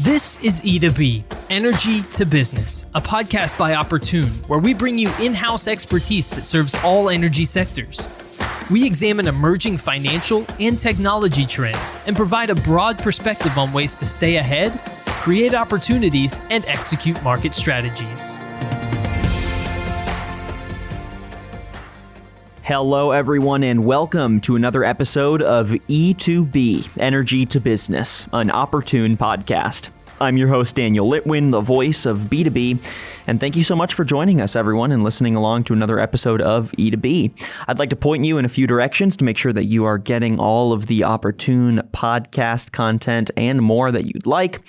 This is E2B, Energy to Business, a podcast by Opportune, where we bring you in-house expertise that serves all energy sectors. We examine emerging financial and technology trends and provide a broad perspective on ways to stay ahead, create opportunities, and execute market strategies. Hello, everyone, and welcome to another episode of E2B, Energy to Business, an Opportune podcast. I'm your host, Daniel Litwin, the voice of B2B, and thank you so much for joining us, everyone, and listening along to another episode of E2B. I'd like to point you in a few directions to make sure that you are getting all of the Opportune podcast content and more that you'd like.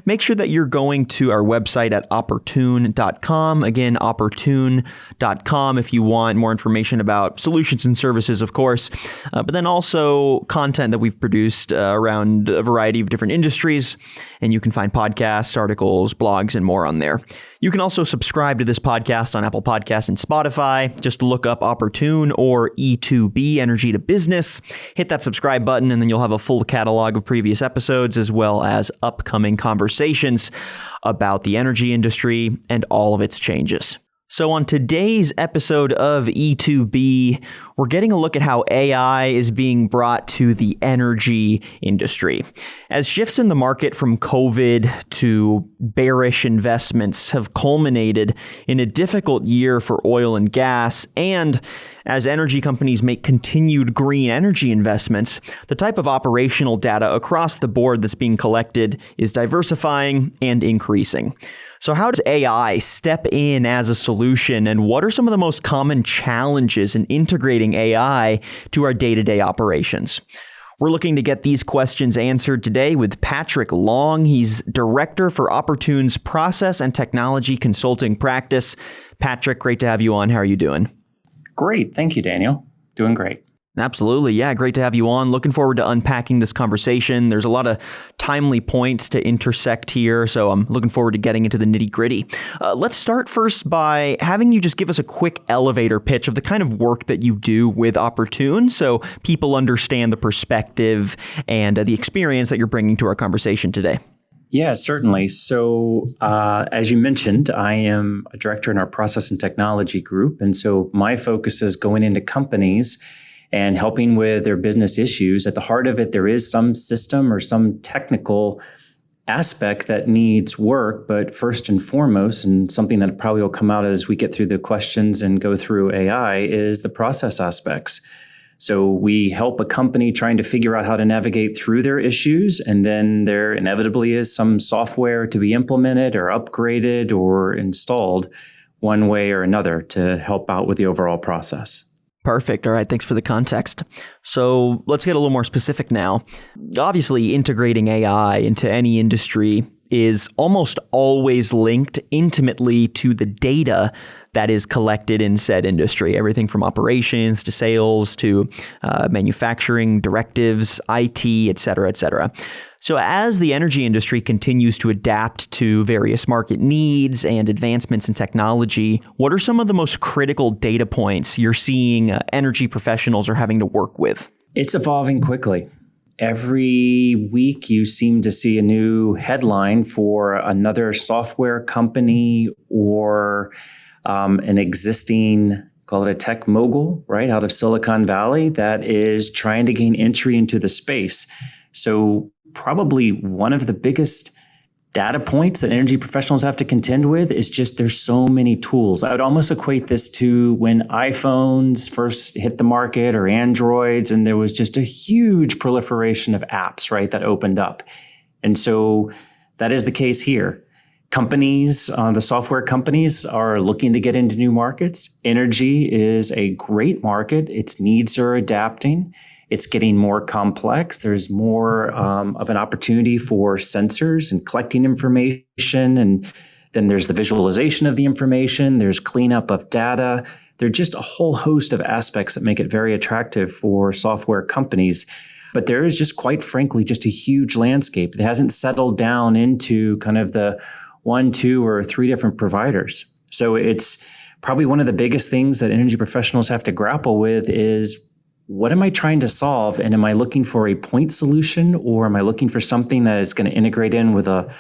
Make sure that you're going to our website at opportune.com. Again, opportune.com if you want more information about solutions and services, of course, but then also content that we've produced around a variety of different industries, and you can find podcasts, articles, blogs, and more on there. You can also subscribe to this podcast on Apple Podcasts and Spotify. Just look up Opportune or E2B, Energy to Business. Hit that subscribe button, and then you'll have a full catalog of previous episodes as well as upcoming conversations about the energy industry and all of its changes. So on today's episode of E2B, we're getting a look at how AI is being brought to the energy industry. As shifts in the market from COVID to bearish investments have culminated in a difficult year for oil and gas, and as energy companies make continued green energy investments, the type of operational data across the board that's being collected is diversifying and increasing. So how does AI step in as a solution, and what are some of the most common challenges in integrating AI to our day-to-day operations? We're looking to get these questions answered today with Patrick Long. He's Director for Opportune's Process and Technology Consulting Practice. Patrick, great to have you on. How are you doing? Great. Thank you, Daniel. Doing great. Absolutely. Yeah, great to have you on. Looking forward to unpacking this conversation. There's a lot of timely points to intersect here, so I'm looking forward to getting into the nitty-gritty. Let's start first by having you just give us a quick elevator pitch of the kind of work that you do with Opportune so people understand the perspective and the experience that you're bringing to our conversation today. Yeah, certainly. So as you mentioned, I am a director in our process and technology group. And so my focus is going into companies and helping with their business issues. At the heart of it, there is some system or some technical aspect that needs work. But first and foremost, and something that probably will come out as we get through the questions and go through AI, is the process aspects. So we help a company trying to figure out how to navigate through their issues, and then there inevitably is some software to be implemented or upgraded or installed one way or another to help out with the overall process. Perfect. All right. Thanks for the context. So let's get a little more specific now. Obviously, integrating AI into any industry is almost always linked intimately to the data that is collected in said industry. Everything from operations to sales to manufacturing, directives, IT, et cetera, et cetera. So as the energy industry continues to adapt to various market needs and advancements in technology, what are some of the most critical data points you're seeing energy professionals are having to work with? It's evolving quickly. Every week you seem to see a new headline for another software company or an existing, call it a tech mogul, right, out of Silicon Valley that is trying to gain entry into the space. So probably one of the biggest data points that energy professionals have to contend with is just there's so many tools. I would almost equate this to when iPhones first hit the market or Androids, and there was just a huge proliferation of apps, right, that opened up. And so that is the case here. Companies, the software companies are looking to get into new markets. Energy is a great market. Its needs are adapting. It's getting more complex. There's more of an opportunity for sensors and collecting information. And then there's the visualization of the information. There's cleanup of data. There are just a whole host of aspects that make it very attractive for software companies. But there is just, quite frankly, just a huge landscape. It hasn't settled down into kind of the 1, 2, or 3 different providers. So it's probably one of the biggest things that energy professionals have to grapple with is what am I trying to solve? And am I looking for a point solution, or am I looking for something that is going to integrate in with a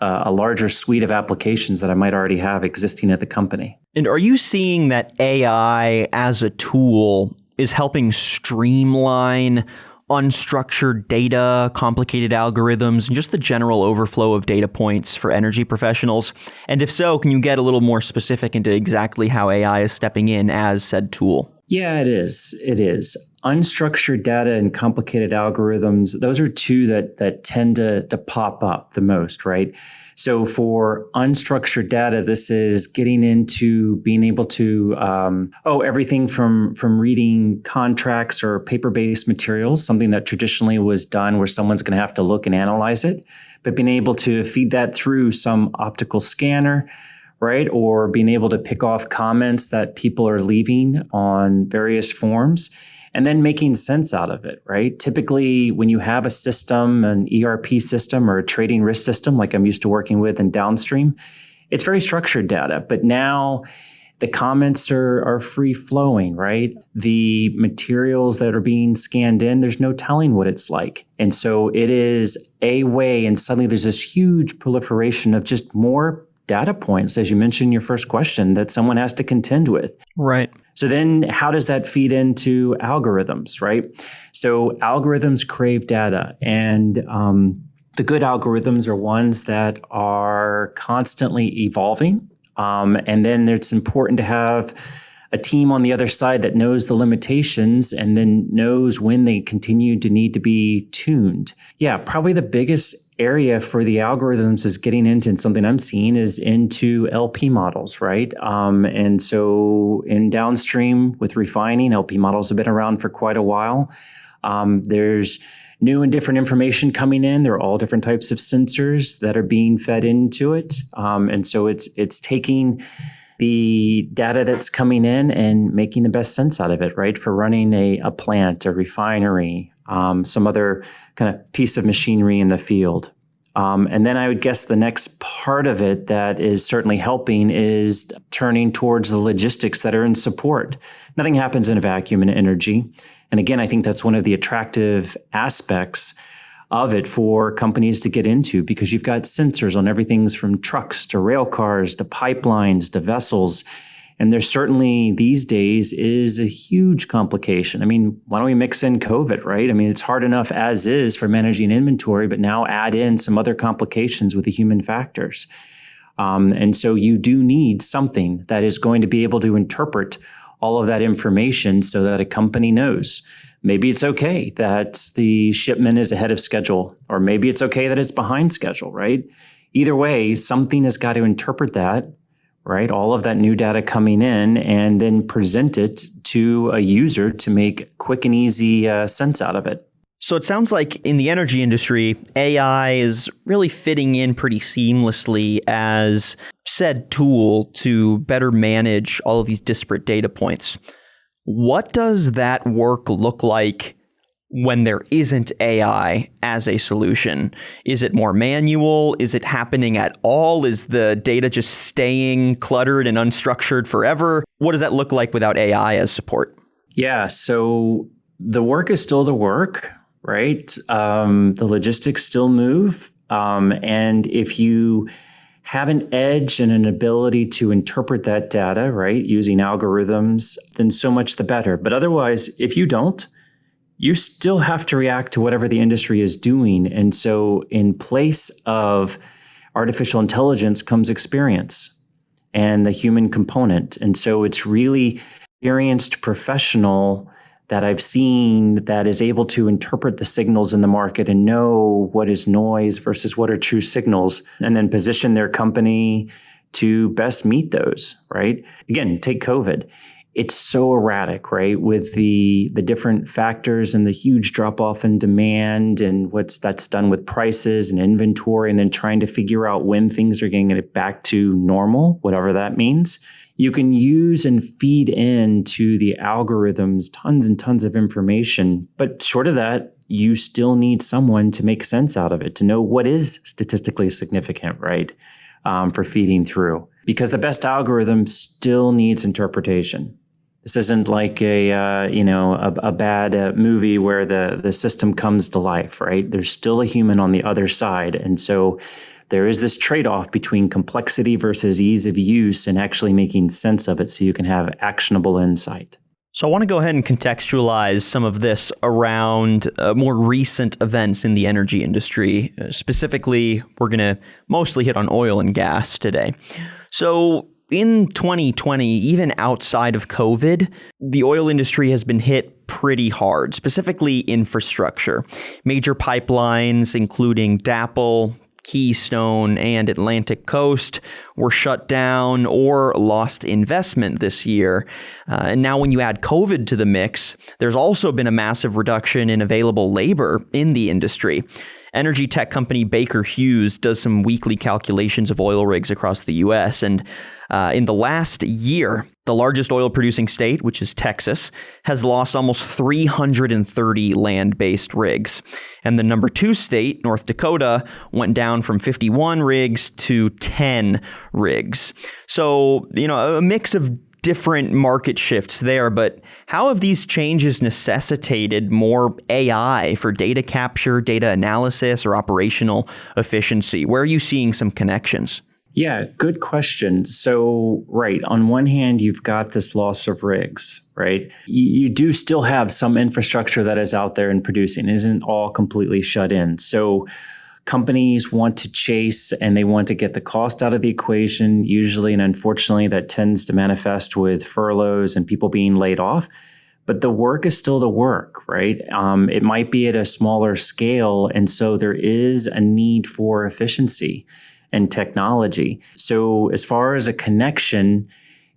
larger suite of applications that I might already have existing at the company? And are you seeing that AI as a tool is helping streamline unstructured data, complicated algorithms, and just the general overflow of data points for energy professionals? And if so, can you get a little more specific into exactly how AI is stepping in as said tool? Yeah, it is. It is. Unstructured data and complicated algorithms, those are two that tend to pop up the most, right? So for unstructured data, this is getting into being able to, everything from reading contracts or paper-based materials, something that traditionally was done where someone's going to have to look and analyze it, but being able to feed that through some optical scanner, right? Or being able to pick off comments that people are leaving on various forms and then making sense out of it, right? Typically, when you have a system, an ERP system or a trading risk system, like I'm used to working with in downstream, it's very structured data. But now the comments are free flowing, right? The materials that are being scanned in, there's no telling what it's like. And so it is a way, and suddenly there's this huge proliferation of just more data points, as you mentioned in your first question, that someone has to contend with. Right. So then how does that feed into algorithms, right? So algorithms crave data, and the good algorithms are ones that are constantly evolving. And then it's important to have a team on the other side that knows the limitations and then knows when they continue to need to be tuned. Yeah, probably the biggest area for the algorithms is getting into, and something I'm seeing is into LP models, right? And so in downstream with refining, LP models have been around for quite a while. There's new and different information coming in. There are all different types of sensors that are being fed into it. And so it's taking the data that's coming in and making the best sense out of it, right? For running a plant, a refinery, some other kind of piece of machinery in the field. And then I would guess the next part of it that is certainly helping is turning towards the logistics that are in support. Nothing happens in a vacuum in energy. And again, I think that's one of the attractive aspects of it for companies to get into, because you've got sensors on everything from trucks to rail cars to pipelines to vessels. And there certainly these days is a huge complication. I mean, why don't we mix in COVID, right? I mean, it's hard enough as is for managing inventory, but now add in some other complications with the human factors. And so you do need something that is going to be able to interpret all of that information so that a company knows. Maybe it's okay that the shipment is ahead of schedule, or maybe it's okay that it's behind schedule, right? Either way, something has got to interpret that, right? All of that new data coming in, and then present it to a user to make quick and easy sense out of it. So it sounds like in the energy industry, AI is really fitting in pretty seamlessly as said tool to better manage all of these disparate data points. What does that work look like when there isn't AI as a solution? Is it more manual? Is it happening at all? Is the data just staying cluttered and unstructured forever? What does that look like without AI as support? Yeah, so the work is still the work, right? The logistics still move. And if you have an edge and an ability to interpret that data, right, using algorithms, then so much the better. But otherwise, if you don't, you still have to react to whatever the industry is doing. And so in place of artificial intelligence comes experience and the human component. And so it's really experienced professional that I've seen that is able to interpret the signals in the market and know what is noise versus what are true signals, and then position their company to best meet those, right? Again, take COVID. It's so erratic, right? With the different factors and the huge drop off in demand and that's done with prices and inventory, and then trying to figure out when things are getting back to normal, whatever that means. You can use and feed into the algorithms tons and tons of information. But short of that, you still need someone to make sense out of it, to know what is statistically significant, right, for feeding through. Because the best algorithm still needs interpretation. This isn't like a bad movie where the system comes to life, right? There's still a human on the other side. And so there is this trade-off between complexity versus ease of use and actually making sense of it so you can have actionable insight. So I want to go ahead and contextualize some of this around more recent events in the energy industry. Specifically, we're going to mostly hit on oil and gas today. So in 2020, even outside of COVID, the oil industry has been hit pretty hard, specifically infrastructure. Major pipelines, including DAPL, Keystone, and Atlantic Coast were shut down or lost investment this year. And now when you add COVID to the mix, there's also been a massive reduction in available labor in the industry. Energy tech company Baker Hughes does some weekly calculations of oil rigs across the U.S. And in the last year, the largest oil-producing state, which is Texas, has lost almost 330 land-based rigs. And the number 2 state, North Dakota, went down from 51 rigs to 10 rigs. So, a mix of different market shifts there, but how have these changes necessitated more AI for data capture, data analysis, or operational efficiency? Where are you seeing some connections? Yeah, good question. So, right, on one hand, you've got this loss of rigs, right? You do still have some infrastructure that is out there and producing. It isn't all completely shut in. So companies want to chase and they want to get the cost out of the equation, usually, and unfortunately, that tends to manifest with furloughs and people being laid off. But the work is still the work, right? It might be at a smaller scale, and so there is a need for efficiency and technology. So as far as a connection,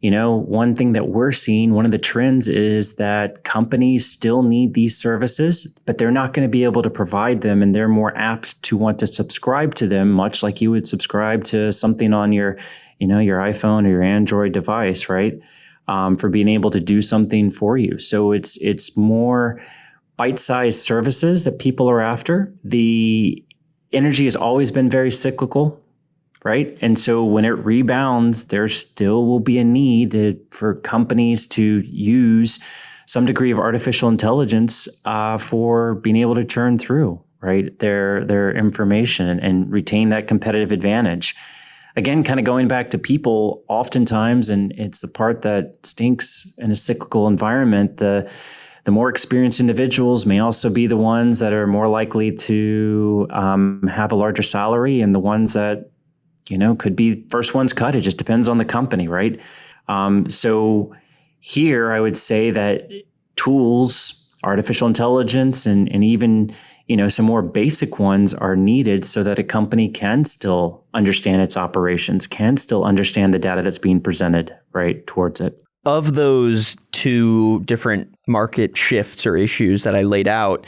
one thing that we're seeing, one of the trends is that companies still need these services, but they're not going to be able to provide them, and they're more apt to want to subscribe to them, much like you would subscribe to something on your iPhone or your Android device, right? For being able to do something for you. So it's more bite-sized services that people are after. The energy has always been very cyclical, right? And so when it rebounds, there still will be a need for companies to use some degree of artificial intelligence for being able to churn through, right, their information and retain that competitive advantage. Again, kind of going back to people, oftentimes, and it's the part that stinks in a cyclical environment, the more experienced individuals may also be the ones that are more likely to have a larger salary, and the ones that could be first ones cut. It just depends on the company, right? So here I would say that tools, artificial intelligence, and even, some more basic ones are needed so that a company can still understand its operations, can still understand the data that's being presented, right, towards it. Of those 2 different market shifts or issues that I laid out,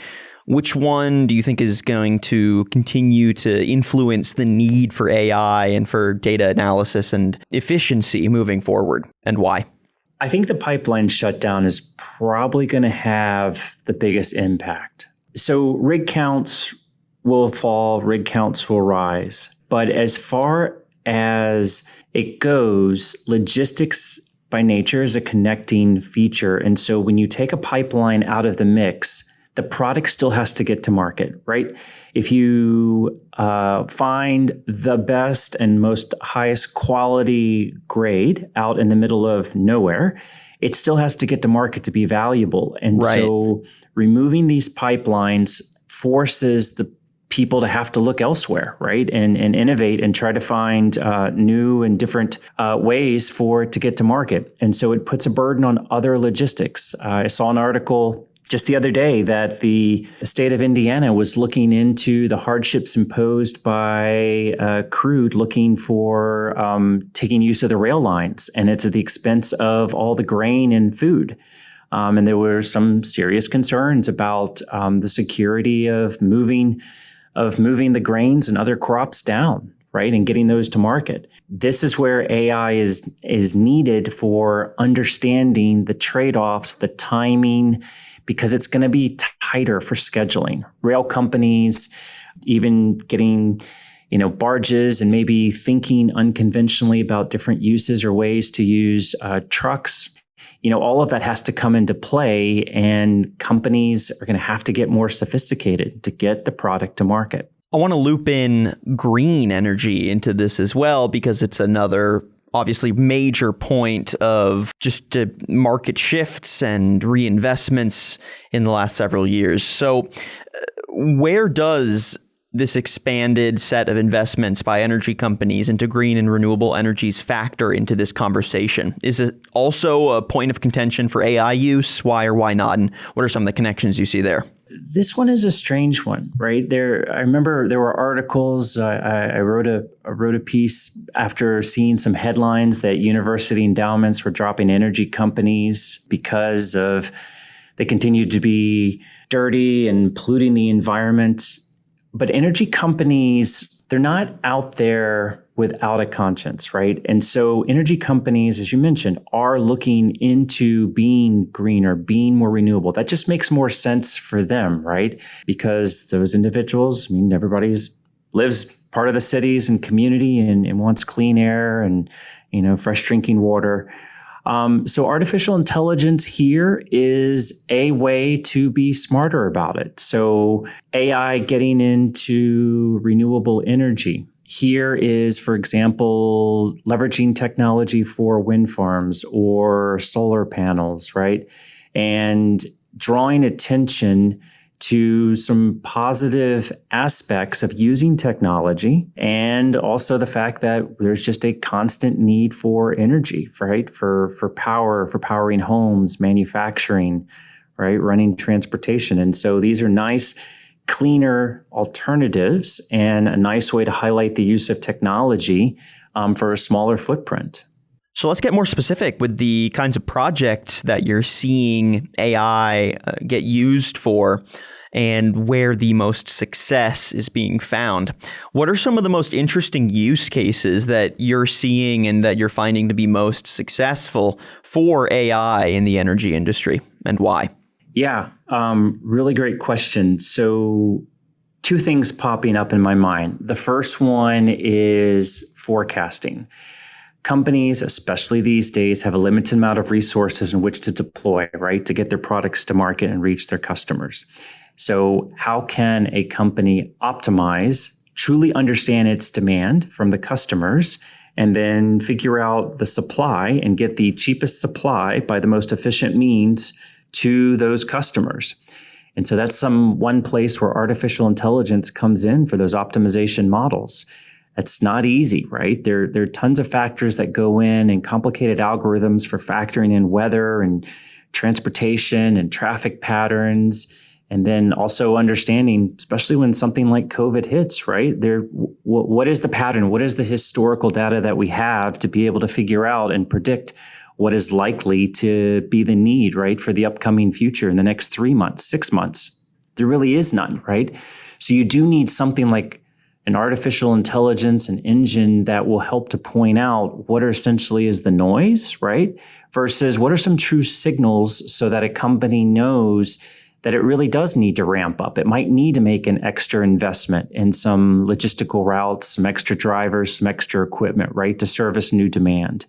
which one do you think is going to continue to influence the need for AI and for data analysis and efficiency moving forward, and why? I think the pipeline shutdown is probably going to have the biggest impact. So rig counts will fall, rig counts will rise. But as far as it goes, logistics by nature is a connecting feature. And so when you take a pipeline out of the mix, the product still has to get to market, right? If you find the best and most highest quality grade out in the middle of nowhere, it still has to get to market to be valuable. And right. So removing these pipelines forces the people to have to look elsewhere, right? And innovate and try to find new and different ways for it to get to market. And so it puts a burden on other logistics. I saw an article just the other day that the state of Indiana was looking into the hardships imposed by crude looking for taking use of the rail lines, and it's at the expense of all the grain and food. And there were some serious concerns about the security of moving the grains and other crops down, right, and getting those to market. This is where AI is needed for understanding the trade-offs, the timing, because it's going to be tighter for scheduling. Rail companies, even getting, barges and maybe thinking unconventionally about different uses or ways to use trucks. all of that has to come into play, and companies are going to have to get more sophisticated to get the product to market. I want to loop in green energy into this as well, because it's another obviously major point of just market shifts and reinvestments in the last several years. So where does this expanded set of investments by energy companies into green and renewable energies factor into this conversation? Is it also a point of contention for AI use? Why or why not? And what are some of the connections you see there? This one is a strange one, right? I remember there were articles. I wrote a piece after seeing some headlines that university endowments were dropping energy companies because they continued to be dirty and polluting the environment. But energy companies, they're not out there without a conscience, right? And so energy companies, as you mentioned, are looking into being greener, being more renewable. That just makes more sense for them, right? Because those individuals, everybody lives part of the cities and community and wants clean air and, fresh drinking water. So artificial intelligence here is a way to be smarter about it. So AI getting into renewable energy. Here is, for example, leveraging technology for wind farms or solar panels, right? And drawing attention to some positive aspects of using technology, and also the fact that there's just a constant need for energy, right? For power, for powering homes, manufacturing, right? Running transportation. And so these are nice, cleaner alternatives and a nice way to highlight the use of technology for a smaller footprint. So let's get more specific with the kinds of projects that you're seeing AI get used for and where the most success is being found. What are some of the most interesting use cases that you're seeing and that you're finding to be most successful for AI in the energy industry, and why? Yeah, really great question. So 2 things popping up in my mind. The first one is forecasting. Companies, especially these days, have a limited amount of resources in which to deploy, right, to get their products to market and reach their customers. So how can a company optimize, truly understand its demand from the customers, and then figure out the supply and get the cheapest supply by the most efficient means to those customers? And so that's one place where artificial intelligence comes in for those optimization models. That's not easy, right? There are tons of factors that go in and complicated algorithms for factoring in weather and transportation and traffic patterns. And then also understanding, especially when something like COVID hits, right? What is the pattern? What is the historical data that we have to be able to figure out and predict what is likely to be the need, right, for the upcoming future in the next 3 months, 6 months? There really is none, right? So you do need something like an artificial intelligence, an engine that will help to point out what essentially is the noise, right? Versus what are some true signals so that a company knows that it really does need to ramp up. It might need to make an extra investment in some logistical routes, some extra drivers, some extra equipment, right, to service new demand.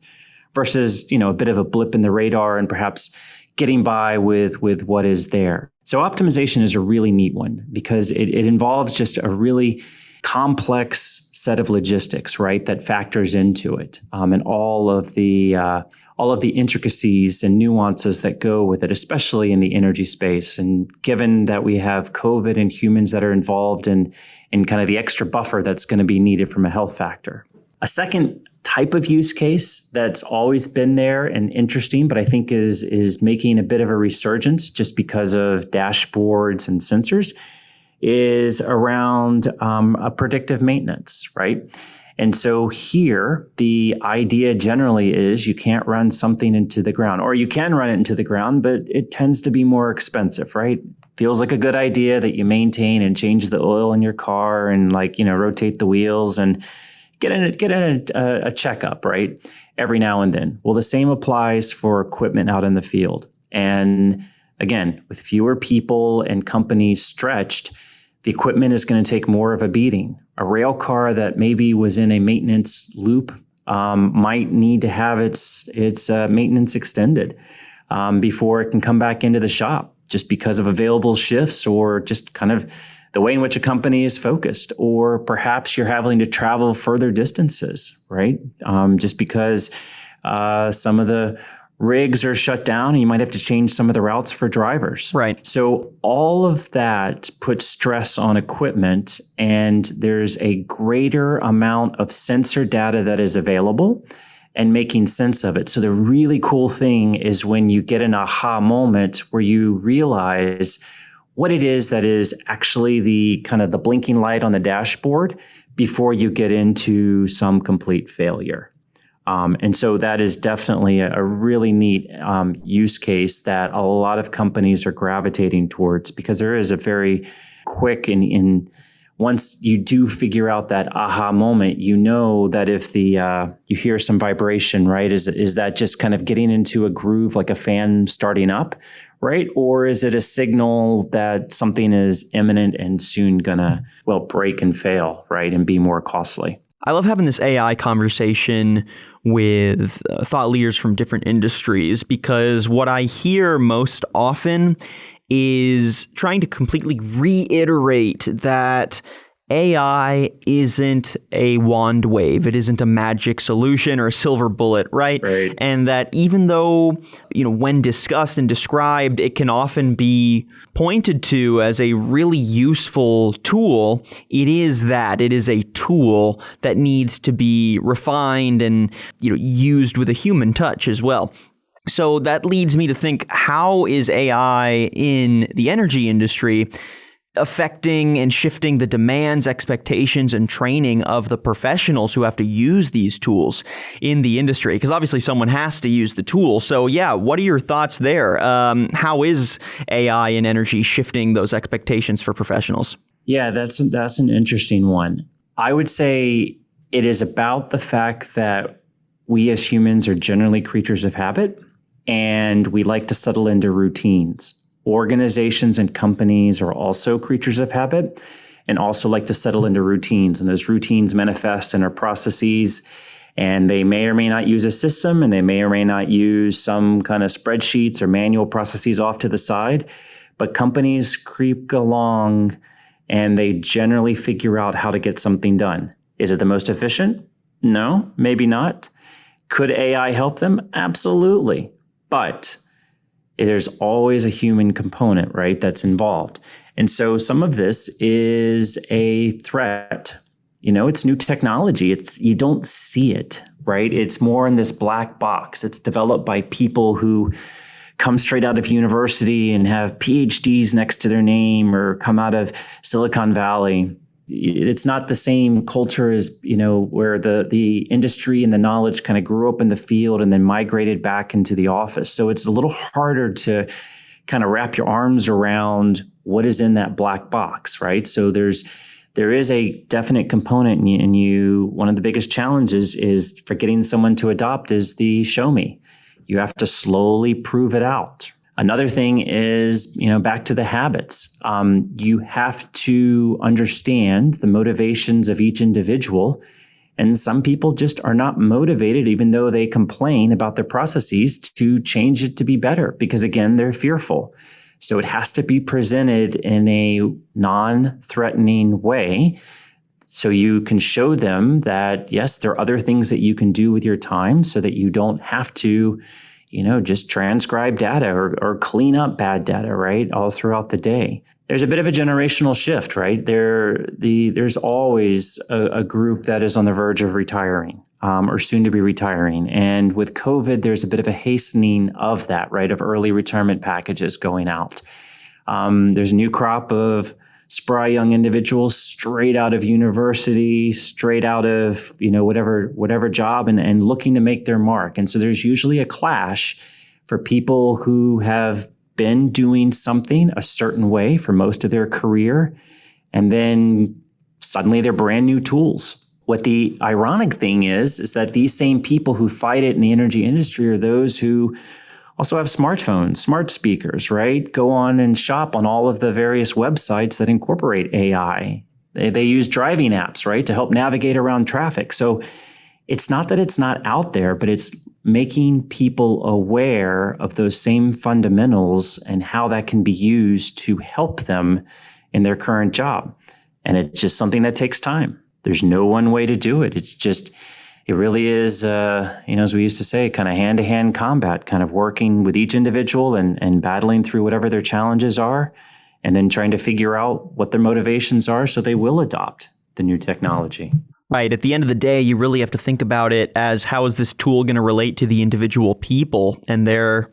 Versus, a bit of a blip in the radar and perhaps getting by with what is there. So optimization is a really neat one because it involves just a really complex set of logistics, right, that factors into it, and all of the intricacies and nuances that go with it, especially in the energy space. And given that we have COVID and humans that are involved in kind of the extra buffer that's going to be needed from a health factor. A second type of use case that's always been there and interesting, but I think is making a bit of a resurgence just because of dashboards and sensors, is around a predictive maintenance, right? And so here, the idea generally is you can't run something into the ground, or you can run it into the ground, but it tends to be more expensive, right? Feels like a good idea that you maintain and change the oil in your car and rotate the wheels and get in a checkup, right? Every now and then. Well, the same applies for equipment out in the field. And again, with fewer people and companies stretched, the equipment is going to take more of a beating. A rail car that maybe was in a maintenance loop might need to have its maintenance extended. before it can come back into the shop, just because of available shifts or just kind of the way in which a company is focused. Or perhaps you're having to travel further distances, right? Just because some of the rigs are shut down and you might have to change some of the routes for drivers. Right. So all of that puts stress on equipment, and there's a greater amount of sensor data that is available and making sense of it. So the really cool thing is when you get an aha moment where you realize what it is that is actually the kind of the blinking light on the dashboard before you get into some complete failure. And so that is definitely a really neat use case that a lot of companies are gravitating towards, because there is a very quick and once you do figure out that aha moment, you know that if you hear some vibration, right, is that just kind of getting into a groove like a fan starting up, right? Or is it a signal that something is imminent and soon gonna, break and fail, right, and be more costly? I love having this AI conversation with thought leaders from different industries, because what I hear most often is trying to completely reiterate that AI isn't a wand wave. It isn't a magic solution or a silver bullet, right? Right. And that even though, when discussed and described, it can often be pointed to as a really useful tool, it is a tool that needs to be refined and, used with a human touch as well. So that leads me to think, how is AI in the energy industry affecting and shifting the demands, expectations, and training of the professionals who have to use these tools in the industry? Because obviously someone has to use the tool. So yeah, what are your thoughts there? How is AI in energy shifting those expectations for professionals? Yeah, that's an interesting one. I would say it is about the fact that we as humans are generally creatures of habit, and we like to settle into routines. Organizations and companies are also creatures of habit and also like to settle into routines. And those routines manifest in our processes, and they may or may not use a system, and they may or may not use some kind of spreadsheets or manual processes off to the side. But companies creep along and they generally figure out how to get something done. Is it the most efficient? No, maybe not. Could AI help them? Absolutely. But there's always a human component, right, that's involved. And so some of this is a threat. It's new technology. You don't see it, right? It's more in this black box. It's developed by people who come straight out of university and have PhDs next to their name, or come out of Silicon Valley. It's not the same culture as, where the industry and the knowledge kind of grew up in the field and then migrated back into the office. So it's a little harder to kind of wrap your arms around what is in that black box, right? So there is a definite component, and one of the biggest challenges is for getting someone to adopt is the show me. You have to slowly prove it out. Another thing is, back to the habits. You have to understand the motivations of each individual. And some people just are not motivated, even though they complain about their processes, to change it to be better, because again, they're fearful. So it has to be presented in a non-threatening way, so you can show them that, yes, there are other things that you can do with your time so that you don't have to just transcribe data or clean up bad data, right, all throughout the day. There's a bit of a generational shift, right? There's always a group that is on the verge of retiring or soon to be retiring. And with COVID, there's a bit of a hastening of that, right, of early retirement packages going out. There's a new crop of spry young individuals straight out of university, straight out of, whatever job and looking to make their mark. And so there's usually a clash for people who have been doing something a certain way for most of their career, and then suddenly they're brand new tools. What the ironic thing is that these same people who fight it in the energy industry are those who also have smartphones, smart speakers, right? Go on and shop on all of the various websites that incorporate AI. They use driving apps, right, to help navigate around traffic. So it's not that it's not out there, but it's making people aware of those same fundamentals and how that can be used to help them in their current job. And it's just something that takes time. There's no one way to do it. It really is, as we used to say, kind of hand-to-hand combat, kind of working with each individual and battling through whatever their challenges are, and then trying to figure out what their motivations are so they will adopt the new technology. Right. At the end of the day, you really have to think about it as how is this tool going to relate to the individual people and their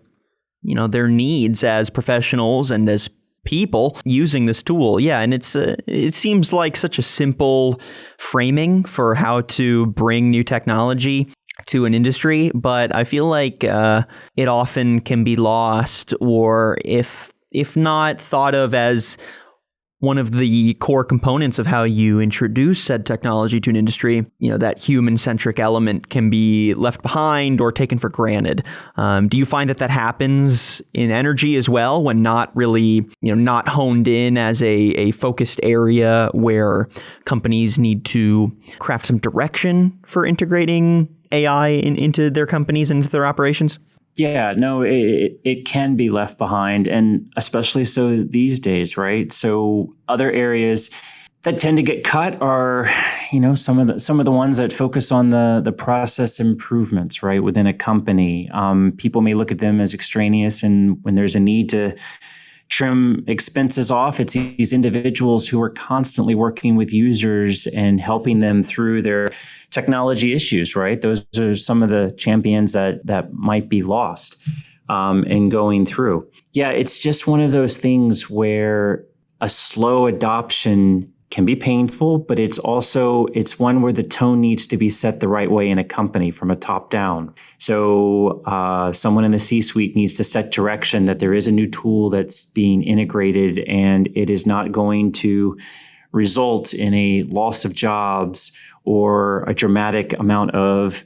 needs as professionals and as people using this tool. Yeah, and it seems like such a simple framing for how to bring new technology to an industry, but I feel like it often can be lost, or if not thought of as one of the core components of how you introduce said technology to an industry, that human-centric element can be left behind or taken for granted. Do you find that happens in energy as well, when not really, not honed in as a focused area where companies need to craft some direction for integrating AI into their companies and into their operations? Yeah, no, it can be left behind, and especially so these days, right? So other areas that tend to get cut are, some of the ones that focus on the process improvements, right, within a company. People may look at them as extraneous, and when there's a need to trim expenses off, it's these individuals who are constantly working with users and helping them through their technology issues, right? Those are some of the champions that might be lost in going through. Yeah, it's just one of those things where a slow adoption can be painful, but it's one where the tone needs to be set the right way in a company from a top down. So someone in the C-suite needs to set direction that there is a new tool that's being integrated and it is not going to result in a loss of jobs or a dramatic amount of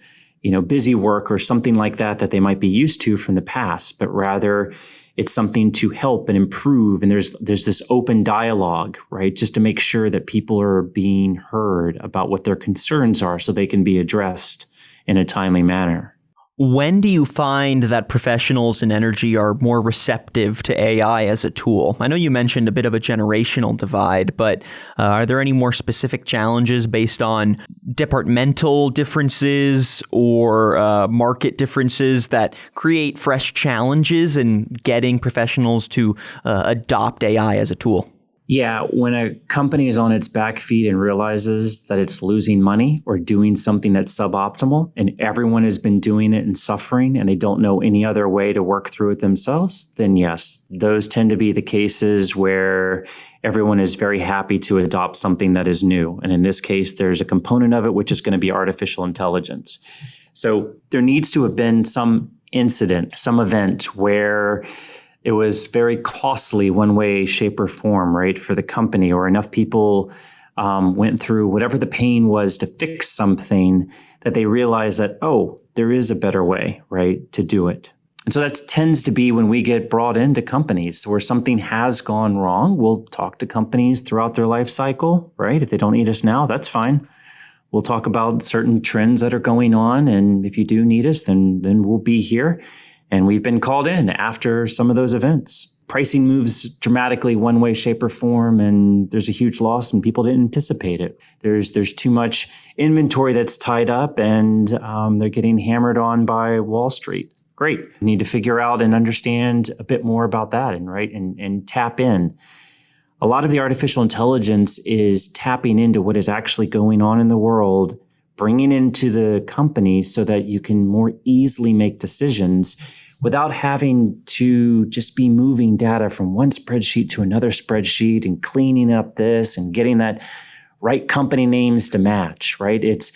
busy work or something like that they might be used to from the past, but rather it's something to help and improve. And there's this open dialogue, right? Just to make sure that people are being heard about what their concerns are so they can be addressed in a timely manner. When do you find that professionals in energy are more receptive to AI as a tool? I know you mentioned a bit of a generational divide, but are there any more specific challenges based on departmental differences or market differences that create fresh challenges in getting professionals to adopt AI as a tool? Yeah, when a company is on its back feet and realizes that it's losing money or doing something that's suboptimal, and everyone has been doing it and suffering, and they don't know any other way to work through it themselves, then yes, those tend to be the cases where everyone is very happy to adopt something that is new. And in this case, there's a component of it which is going to be artificial intelligence. So there needs to have been some incident, some event where it was very costly one way, shape, or form, right, for the company, or enough people went through whatever the pain was to fix something that they realized that, there is a better way, right, to do it. And so that tends to be when we get brought into companies where something has gone wrong. We'll talk to companies throughout their life cycle, right? If they don't need us now, that's fine. We'll talk about certain trends that are going on. And if you do need us, then we'll be here. And we've been called in after some of those events. Pricing moves dramatically one way, shape, or form, and there's a huge loss and people didn't anticipate it. There's too much inventory that's tied up and they're getting hammered on by Wall Street. Great. You need to figure out and understand a bit more about that and tap in. A lot of the artificial intelligence is tapping into what is actually going on in the world, bringing into the company so that you can more easily make decisions without having to just be moving data from one spreadsheet to another spreadsheet and cleaning up this and getting that right company names to match, right? It's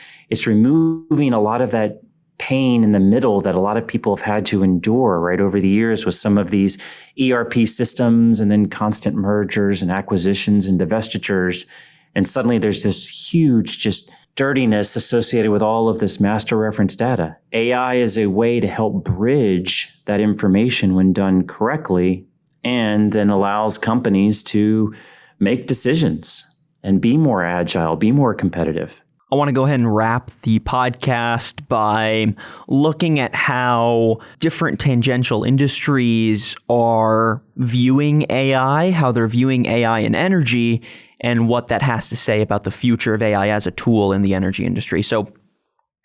removing a lot of that pain in the middle that a lot of people have had to endure, right, over the years with some of these ERP systems and then constant mergers and acquisitions and divestitures. And suddenly there's this huge just dirtiness associated with all of this master reference data. AI is a way to help bridge that information when done correctly, and then allows companies to make decisions and be more agile, be more competitive. I want to go ahead and wrap the podcast by looking at how different tangential industries are viewing AI, how they're viewing AI in energy, and what that has to say about the future of AI as a tool in the energy industry. So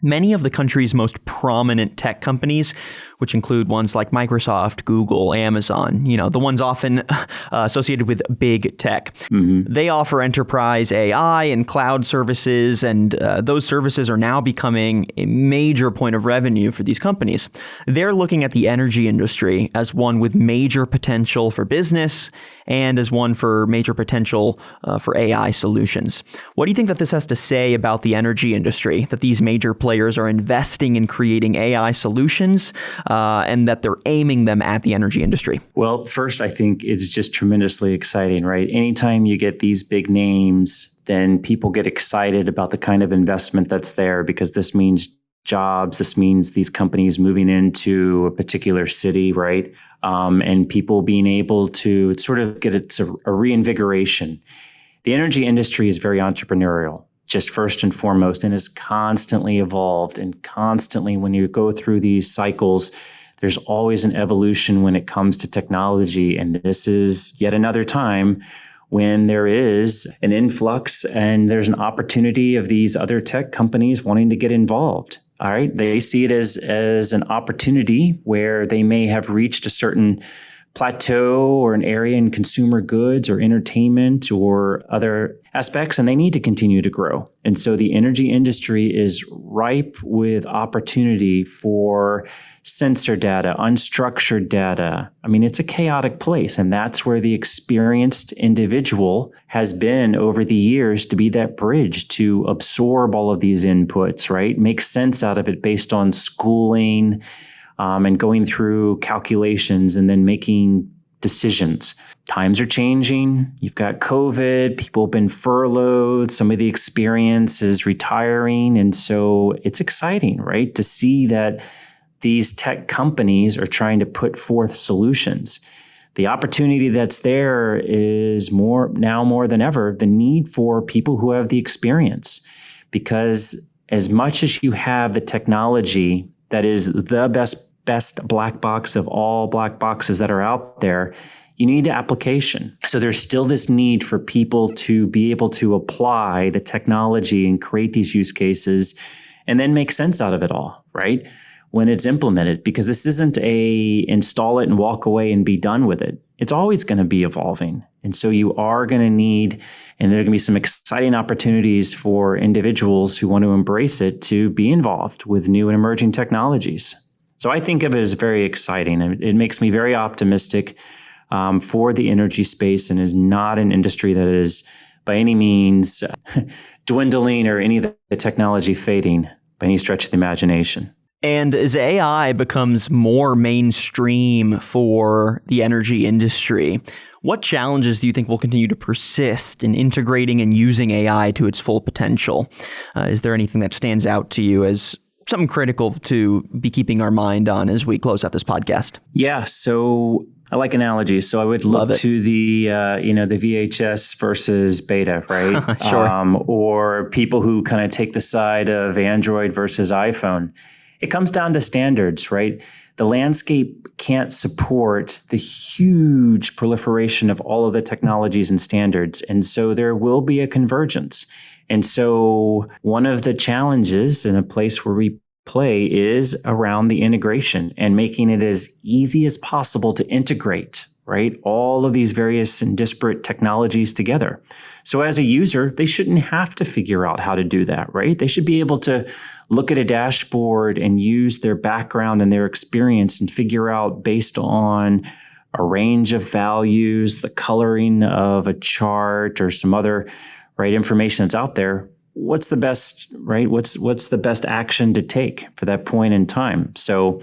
many of the country's most prominent tech companies, which include ones like Microsoft, Google, Amazon, the ones often associated with big tech. Mm-hmm. They offer enterprise AI and cloud services, and those services are now becoming a major point of revenue for these companies. They're looking at the energy industry as one with major potential for business and as one for major potential for AI solutions. What do you think that this has to say about the energy industry, that these major players are investing in creating AI solutions and that they're aiming them at the energy industry? Well, first, I think it's just tremendously exciting, right? Anytime you get these big names, then people get excited about the kind of investment that's there because this means jobs. This means these companies moving into a particular city, right? And people being able to sort of get a reinvigoration. The energy industry is very entrepreneurial, just first and foremost, and is constantly evolved. And constantly, when you go through these cycles, there's always an evolution when it comes to technology. And this is yet another time when there is an influx and there's an opportunity of these other tech companies wanting to get involved. All right. They see it as an opportunity where they may have reached a certain plateau or an area in consumer goods or entertainment or other aspects, and they need to continue to grow. And so the energy industry is ripe with opportunity for sensor data, unstructured data. I mean, it's a chaotic place, and that's where the experienced individual has been over the years to be that bridge to absorb all of these inputs, right? Make sense out of it based on schooling, and going through calculations and then making decisions. Times are changing. You've got COVID. People have been furloughed. Some of the experience is retiring. And so it's exciting, right? To see that these tech companies are trying to put forth solutions. The opportunity that's there is more than ever, the need for people who have the experience. Because as much as you have the technology that is the best black box of all black boxes that are out there, you need application. So there's still this need for people to be able to apply the technology and create these use cases and then make sense out of it all, right? When it's implemented, because this isn't a install it and walk away and be done with it. It's always going to be evolving. And so you are going to need, and there are going to be some exciting opportunities for individuals who want to embrace it to be involved with new and emerging technologies. So I think of it as very exciting. It makes me very optimistic for the energy space and is not an industry that is by any means dwindling or any of the technology fading by any stretch of the imagination. And as AI becomes more mainstream for the energy industry, what challenges do you think will continue to persist in integrating and using AI to its full potential? Is there anything that stands out to you as something critical to be keeping our mind on as we close out this podcast? Yeah, so I like analogies. So I would look to the VHS versus beta, right? Sure. Or people who kind of take the side of Android versus iPhone. It comes down to standards, right? The landscape can't support the huge proliferation of all of the technologies and standards. And so there will be a convergence. And so one of the challenges in a place where we play is around the integration and making it as easy as possible to integrate, right? All of these various and disparate technologies together. So as a user, they shouldn't have to figure out how to do that, right? They should be able to look at a dashboard and use their background and their experience and figure out based on a range of values, the coloring of a chart or some other information that's out there, what's the best, right? What's the best action to take for that point in time? So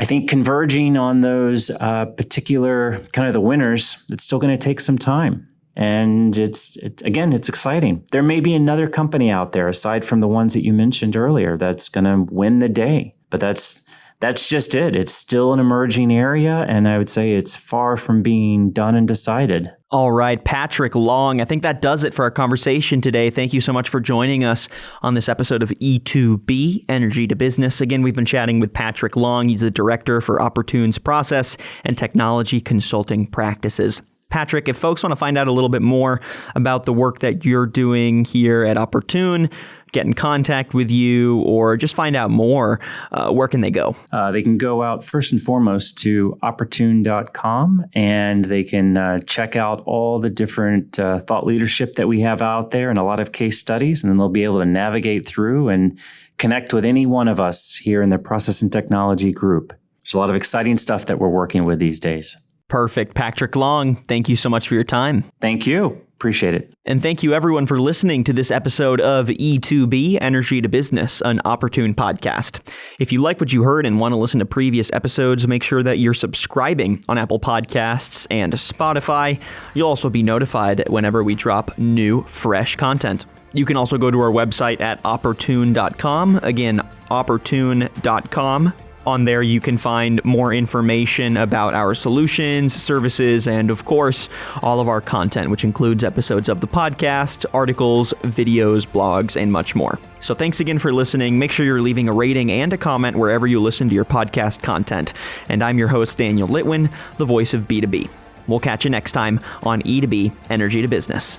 I think converging on those particular kind of the winners, it's still going to take some time. And it's exciting. There may be another company out there aside from the ones that you mentioned earlier that's going to win the day. But that's just it. It's still an emerging area. And I would say it's far from being done and decided. All right, Patrick Long, I think that does it for our conversation today. Thank you so much for joining us on this episode of E2B, Energy to Business. Again, we've been chatting with Patrick Long. He's the director for Opportune's process and technology consulting practices. Patrick, if folks want to find out a little bit more about the work that you're doing here at Opportune, get in contact with you, or just find out more, where can they go? They can go out first and foremost to opportune.com, and they can check out all the different thought leadership that we have out there and a lot of case studies, and then they'll be able to navigate through and connect with any one of us here in the Process and Technology group. There's a lot of exciting stuff that we're working with these days. Perfect. Patrick Long, thank you so much for your time. Thank you. Appreciate it. And thank you everyone for listening to this episode of E2B, Energy to Business, an Opportune podcast. If you like what you heard and want to listen to previous episodes, make sure that you're subscribing on Apple Podcasts and Spotify. You'll also be notified whenever we drop new, fresh content. You can also go to our website at opportune.com. Again, opportune.com. On there, you can find more information about our solutions, services, and of course, all of our content, which includes episodes of the podcast, articles, videos, blogs, and much more. So thanks again for listening. Make sure you're leaving a rating and a comment wherever you listen to your podcast content. And I'm your host, Daniel Litwin, the voice of B2B. We'll catch you next time on E2B, Energy to Business.